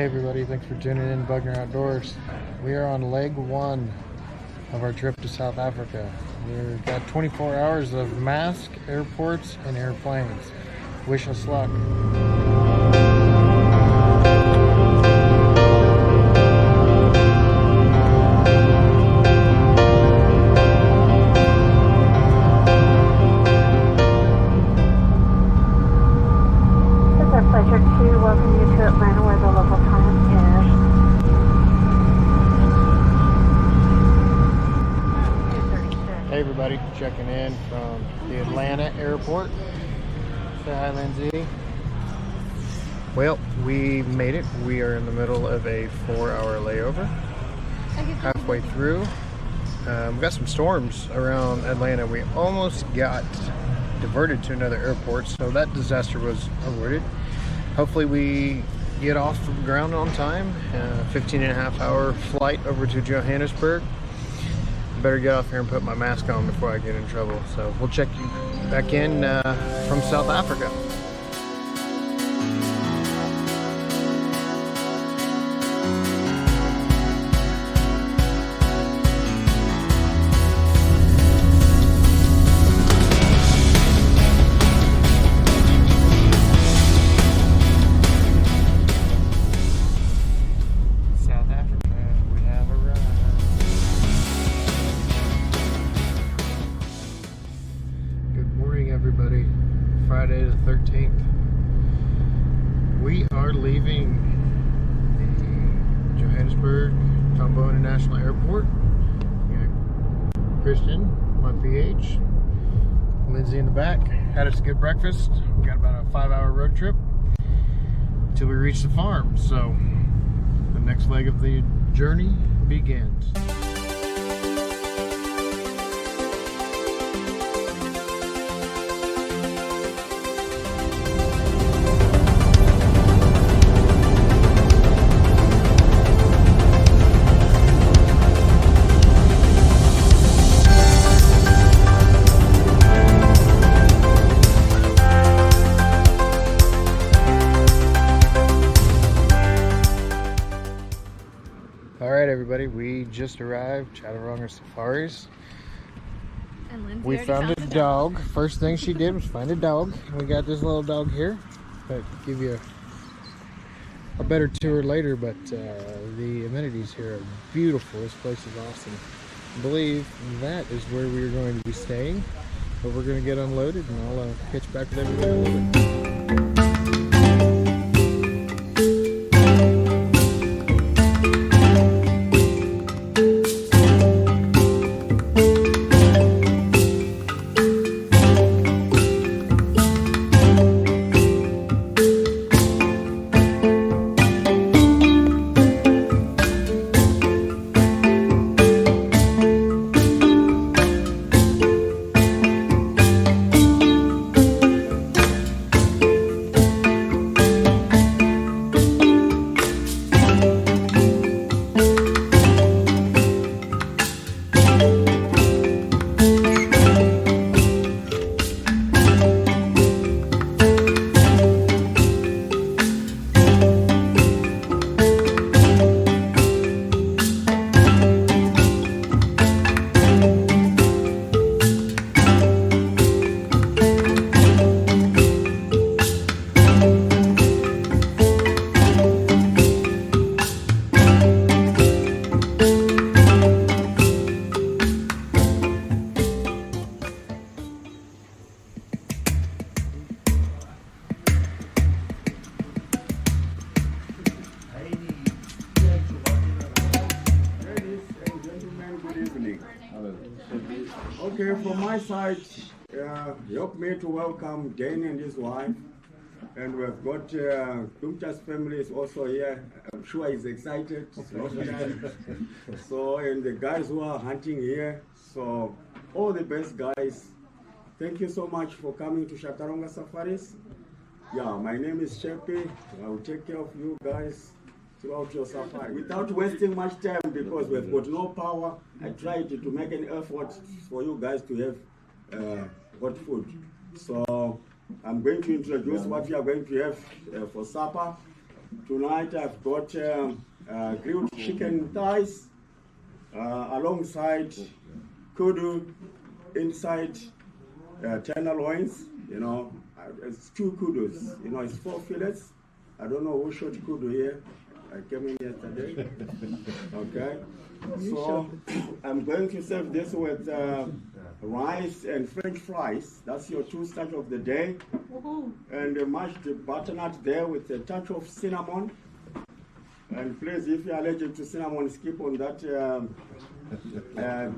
Hey everybody, thanks for tuning in to Bugner Outdoors. We are on leg one of our trip to South Africa. We've got 24 hours of mask, airports, and airplanes. Wish us luck. Pleasure to welcome you to Atlanta, where the local time is 2:36. Hey everybody, checking in from the Atlanta airport. Say hi, Lindsey. Well, we made it. We are in the middle of a 4-hour layover. Halfway through. We've got some storms around Atlanta. We almost got diverted to another airport, so that disaster was avoided. Hopefully we get off the ground on time. 15.5-hour flight over to Johannesburg. Better get off here and put my mask on before I get in trouble. So we'll check you back in from South Africa. Everybody, Friday the 13th. We are leaving the Johannesburg Tambo International Airport. We got Christian, my PH, Lindsey in the back. Had us a good breakfast. We got about a 5-hour road trip until we reach the farm. So the next leg of the journey begins. Alright everybody, we just arrived, Chattaronga Safaris. And We found a dog. First thing she did was find a dog. We got this little dog here. But give you a better tour later, but the amenities here are beautiful. This place is awesome. I believe that is where we're going to be staying. But we're going to get unloaded and I'll catch back with everybody in a little bit. Okay, from my side, help me to welcome Danny and his wife. And we've got Dumcha's family is also here. I'm sure he's excited. So, and the guys who are hunting here. So, all the best guys. Thank you so much for coming to Chattaronga Safaris. Yeah, my name is Chepe. I will take care of you guys throughout your safari. Without wasting much time, because we've got no power, I tried to make an effort for you guys to have hot food. So I'm going to introduce what we are going to have for supper. Tonight I've got grilled chicken thighs alongside kudu inside tenderloins. You know, it's 2 kudus. You know, it's 4 fillets. I don't know who shot kudu here. I came in yesterday. Okay. So I'm going to serve this with rice and French fries. That's your 2 start of the day. And mashed butternut there with a touch of cinnamon. And please, if you're allergic to cinnamon, skip on that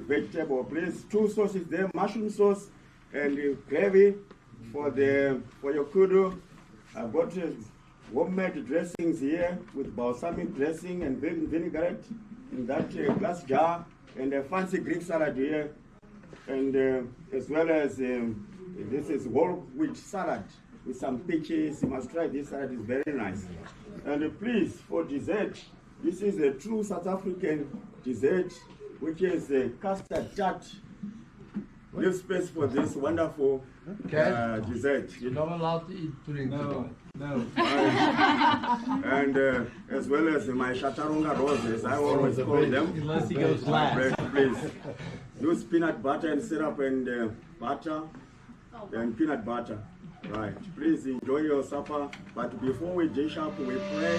vegetable. Please, 2 sauces there, mushroom sauce and gravy for your kudu. I've got homemade dressings here with balsamic dressing and vinaigrette in that glass jar, and a fancy Greek salad here, and as well as this is whole wheat salad with some peaches. You must try this salad; it's very nice. And please, for dessert, this is a true South African dessert, which is a custard tart. Leave space for this wonderful dessert. You're not allowed to eat pudding. No. And as well as my Chattaronga roses, I always call them. Unless he goes last. Please use peanut butter and syrup and butter and peanut butter. Right. Please enjoy your supper. But before we dish up, we pray.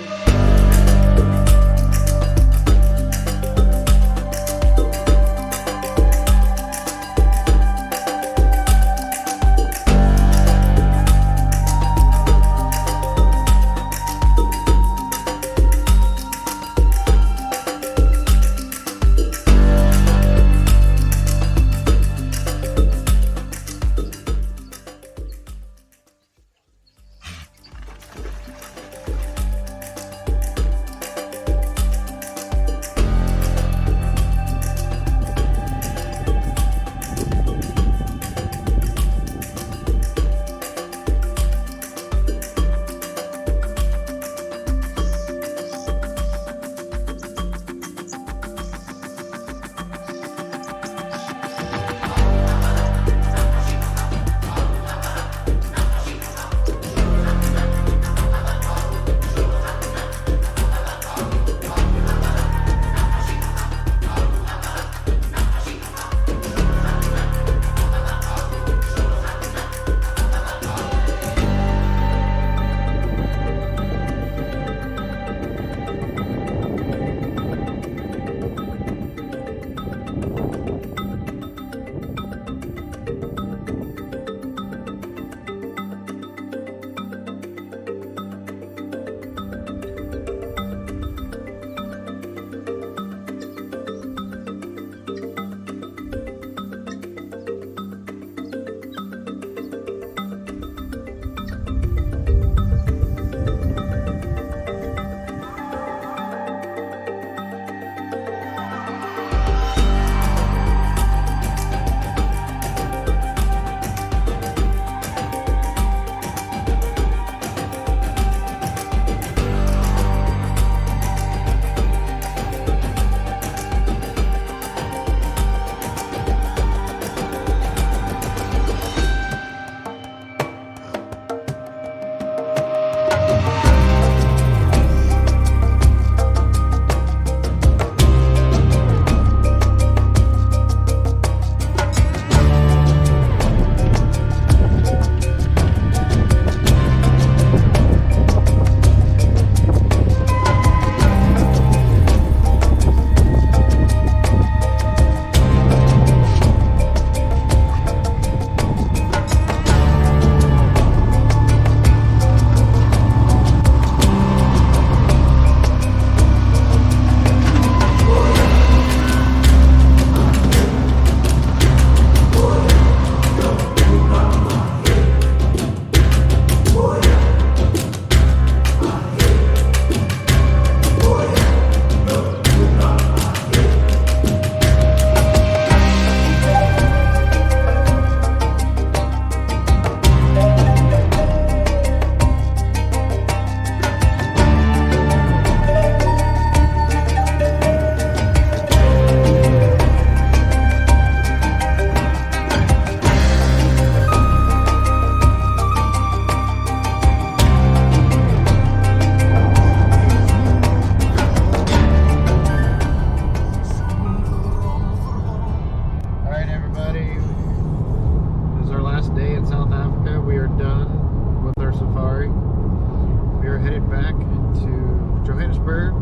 Johannesburg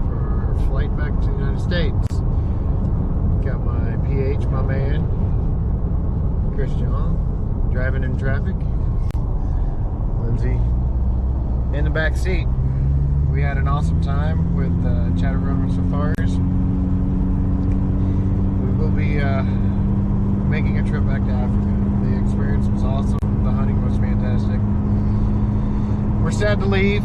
for our flight back to the United States. Got my PH, my man, Christian, driving in traffic. Lindsey in the back seat. We had an awesome time with Chattaronga Safaris. We will be making a trip back to Africa. The experience was awesome. The hunting was fantastic. We're sad to leave.